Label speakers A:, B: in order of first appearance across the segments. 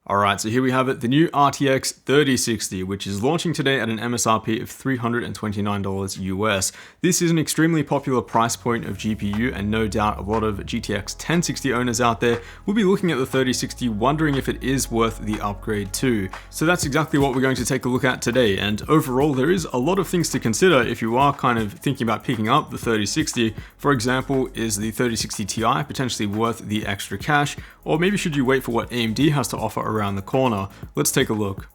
A: Alright, so here we have it, the new RTX 3060, which is launching today at an MSRP of $329 US. This is an extremely popular price point of GPU, and no doubt a lot of GTX 1060 owners out there will be looking at the 3060 wondering if it is worth the upgrade too. So that's exactly what we're going to take a look at today, and overall there is a lot of things to consider if you are kind of thinking about picking up the 3060. For example, is the 3060 Ti potentially worth the extra cash, or maybe should you wait for what AMD has to offer around the corner? Let's take a look.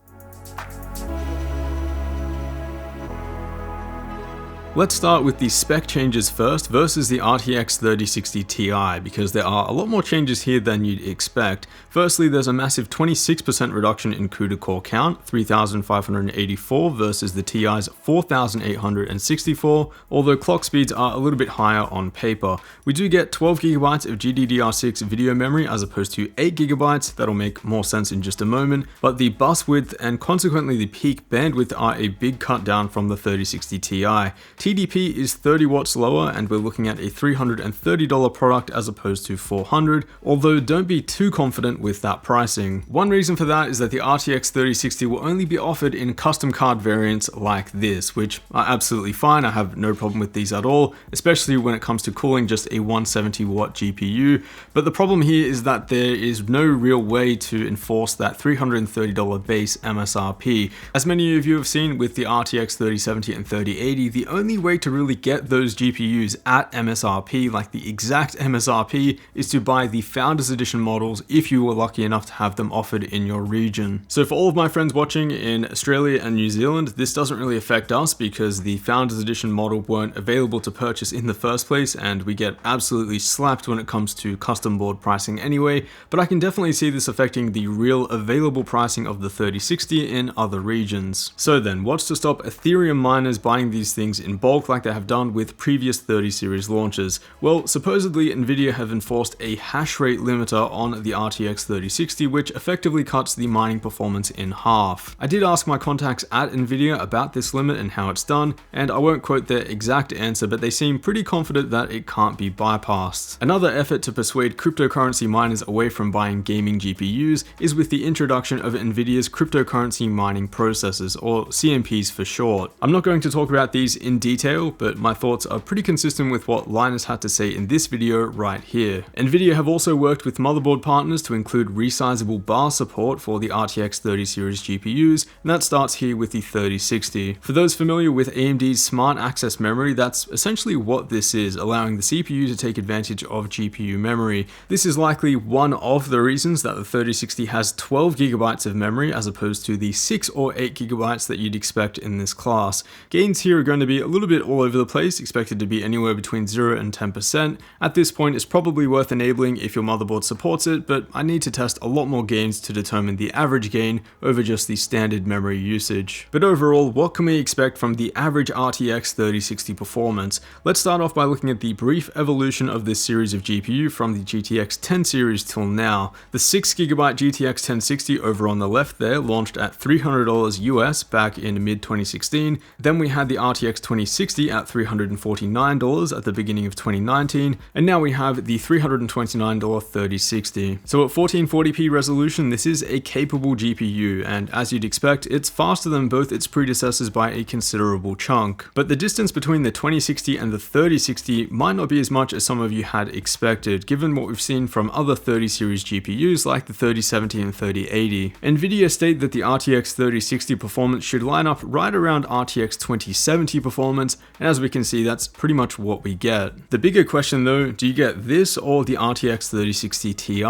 A: Let's start with the spec changes first versus the RTX 3060 Ti, because there are a lot more changes here than you'd expect. Firstly, there's a massive 26% reduction in CUDA core count, 3,584 versus the Ti's 4,864, although clock speeds are a little bit higher on paper. We do get 12GB of GDDR6 video memory as opposed to 8GB, that'll make more sense in just a moment, but the bus width and consequently the peak bandwidth are a big cut down from the 3060 Ti. TDP is 30 watts lower, and we're looking at a $330 product as opposed to $400, although don't be too confident with that pricing. One reason for that is that the RTX 3060 will only be offered in custom card variants like this, which are absolutely fine. I have no problem with these at all, especially when it comes to cooling just a 170 watt GPU. But the problem here is that there is no real way to enforce that $330 base MSRP. As many of you have seen with the RTX 3070 and 3080, the only way to really get those GPUs at MSRP, like the exact MSRP, is to buy the Founders Edition models if you were lucky enough to have them offered in your region. So for all of my friends watching in Australia and New Zealand, this doesn't really affect us because the Founders Edition model weren't available to purchase in the first place, and we get absolutely slapped when it comes to custom board pricing anyway, but I can definitely see this affecting the real available pricing of the 3060 in other regions. So then, what's to stop Ethereum miners buying these things in bulk like they have done with previous 30 series launches? Well, supposedly Nvidia have enforced a hash rate limiter on the RTX 3060, which effectively cuts the mining performance in half. I did ask my contacts at Nvidia about this limit and how it's done, and I won't quote their exact answer, but they seem pretty confident that it can't be bypassed. Another effort to persuade cryptocurrency miners away from buying gaming GPUs is with the introduction of Nvidia's cryptocurrency mining processors, or CMPs for short. I'm not going to talk about these in detail, but my thoughts are pretty consistent with what Linus had to say in this video right here. Nvidia have also worked with motherboard partners to include resizable bar support for the RTX 30 series GPUs, and that starts here with the 3060. For those familiar with AMD's smart access memory, that's essentially what this is, allowing the CPU to take advantage of GPU memory. This is likely one of the reasons that the 3060 has 12GB of memory as opposed to the 6 or 8GB that you'd expect in this class. Gains here are going to be a little bit all over the place, expected to be anywhere between 0 and 10%. At this point, it's probably worth enabling if your motherboard supports it, but I need to test a lot more gains to determine the average gain over just the standard memory usage. But overall, what can we expect from the average RTX 3060 performance? Let's start off by looking at the brief evolution of this series of GPU from the GTX 10 series till now. The 6GB GTX 1060 over on the left there launched at $300 US back in mid-2016. Then we had the RTX 2060 at $349 at the beginning of 2019, and now we have the $329 3060. So at 1440p resolution, this is a capable GPU, and as you'd expect, it's faster than both its predecessors by a considerable chunk. But the distance between the 2060 and the 3060 might not be as much as some of you had expected, given what we've seen from other 30 series GPUs like the 3070 and 3080. Nvidia state that the RTX 3060 performance should line up right around RTX 2070 performance, and as we can see, that's pretty much what we get. The bigger question though, do you get this or the RTX 3060 Ti?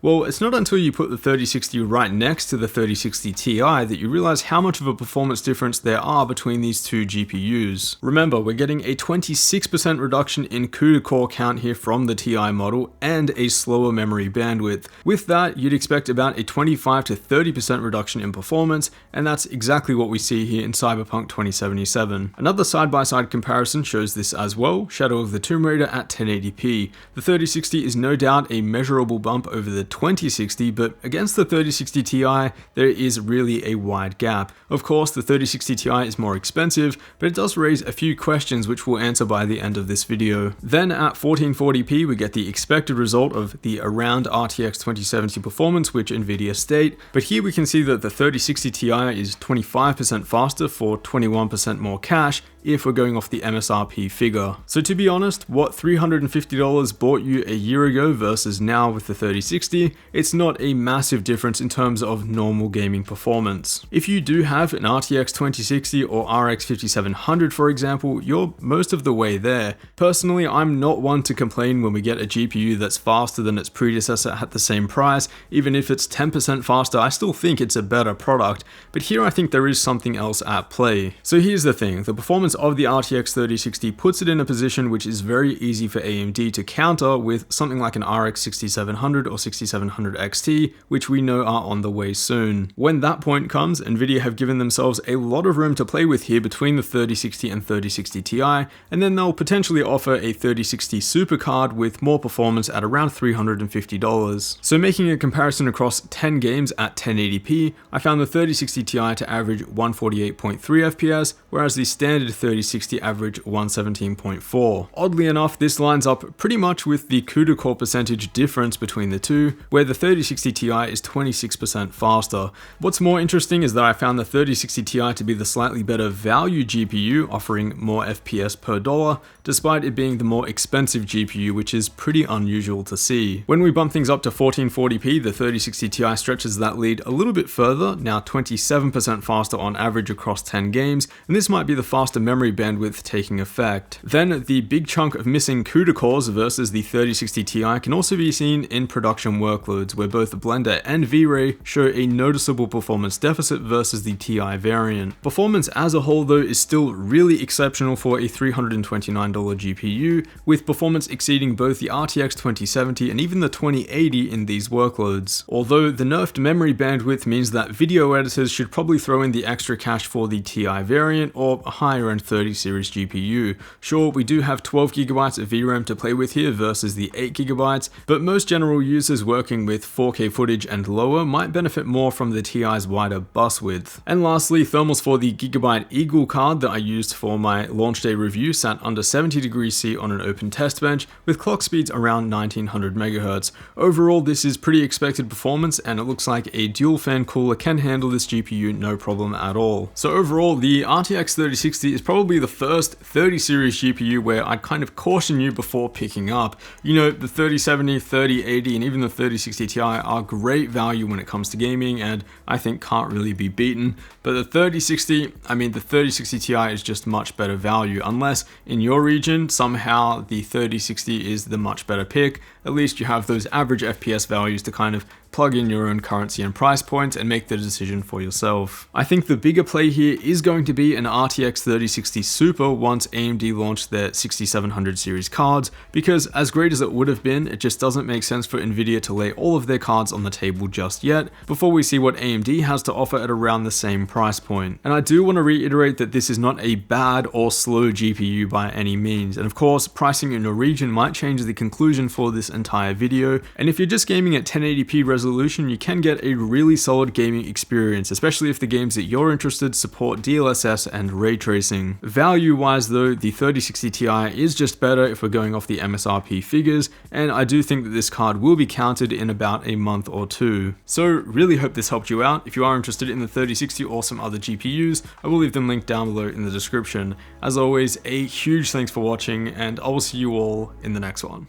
A: Well, it's not until you put the 3060 right next to the 3060 Ti that you realize how much of a performance difference there are between these two GPUs. Remember, we're getting a 26% reduction in CUDA core count here from the Ti model and a slower memory bandwidth. With that, you'd expect about a 25 to 30% reduction in performance, and that's exactly what we see here in Cyberpunk 2077. Another side side-by-side comparison shows this as well, Shadow of the Tomb Raider at 1080p. The 3060 is no doubt a measurable bump over the 2060, but against the 3060 Ti, there is really a wide gap. Of course, the 3060 Ti is more expensive, but it does raise a few questions which we'll answer by the end of this video. Then at 1440p, we get the expected result of the around RTX 2070 performance, which Nvidia state, but here we can see that the 3060 Ti is 25% faster for 21% more cash if we're going off the MSRP figure. So to be honest, what $350 bought you a year ago versus now with the 3060, it's not a massive difference in terms of normal gaming performance. If you do have an RTX 2060 or RX 5700 for example, you're most of the way there. Personally, I'm not one to complain when we get a GPU that's faster than its predecessor at the same price. Even if it's 10% faster, I still think it's a better product, but here I think there is something else at play. So here's the thing, the performance of the RTX 3060 puts it in a position which is very easy for AMD to counter with something like an RX 6700 or 6700 XT, which we know are on the way soon. When that point comes, Nvidia have given themselves a lot of room to play with here between the 3060 and 3060 Ti, and then they'll potentially offer a 3060 Super card with more performance at around $350. So making a comparison across 10 games at 1080p, I found the 3060 Ti to average 148.3 FPS, whereas the standard 3060 average 117.4. Oddly enough, this lines up pretty much with the CUDA core percentage difference between the two, where the 3060 Ti is 26% faster. What's more interesting is that I found the 3060 Ti to be the slightly better value GPU, offering more FPS per dollar, despite it being the more expensive GPU, which is pretty unusual to see. When we bump things up to 1440p, the 3060 Ti stretches that lead a little bit further, now 27% faster on average across 10 games, and this might be the faster memory bandwidth taking effect. Then the big chunk of missing CUDA cores versus the 3060 Ti can also be seen in production workloads, where both Blender and V-Ray show a noticeable performance deficit versus the Ti variant. Performance as a whole though is still really exceptional for a $329 GPU, with performance exceeding both the RTX 2070 and even the 2080 in these workloads. Although the nerfed memory bandwidth means that video editors should probably throw in the extra cache for the Ti variant or a higher end 30 series GPU. Sure, we do have 12GB of VRAM to play with here versus the 8GB, but most general users working with 4K footage and lower might benefit more from the Ti's wider bus width. And lastly, thermals for the Gigabyte Eagle card that I used for my launch day review sat under 70 degrees C on an open test bench with clock speeds around 1900 MHz. Overall, this is pretty expected performance, and it looks like a dual fan cooler can handle this GPU no problem at all. So overall, the RTX 3060 is probably the first 30 series GPU where I'd kind of caution you before picking up. You know, the 3070, 3080, and even the 3060 Ti are great value when it comes to gaming, and I think can't really be beaten. But the 3060, I mean, the 3060 Ti is just much better value, unless in your region, somehow the 3060 is the much better pick. At least you have those average FPS values to kind of plug in your own currency and price point and make the decision for yourself. I think the bigger play here is going to be an RTX 3060 Super once AMD launched their 6700 series cards, because as great as it would have been, it just doesn't make sense for Nvidia to lay all of their cards on the table just yet, before we see what AMD has to offer at around the same price point. And I do want to reiterate that this is not a bad or slow GPU by any means, and of course, pricing in your region might change the conclusion for this entire video, and if you're just gaming at 1080p resolution, you can get a really solid gaming experience, especially if the games that you're interested support DLSS and ray tracing. Value wise though, the 3060 Ti is just better if we're going off the MSRP figures, and I do think that this card will be counted in about a month or two. So really hope this helped you out. If you are interested in the 3060 or some other GPUs, I will leave them linked down below in the description. As always, a huge thanks for watching, and I will see you all in the next one.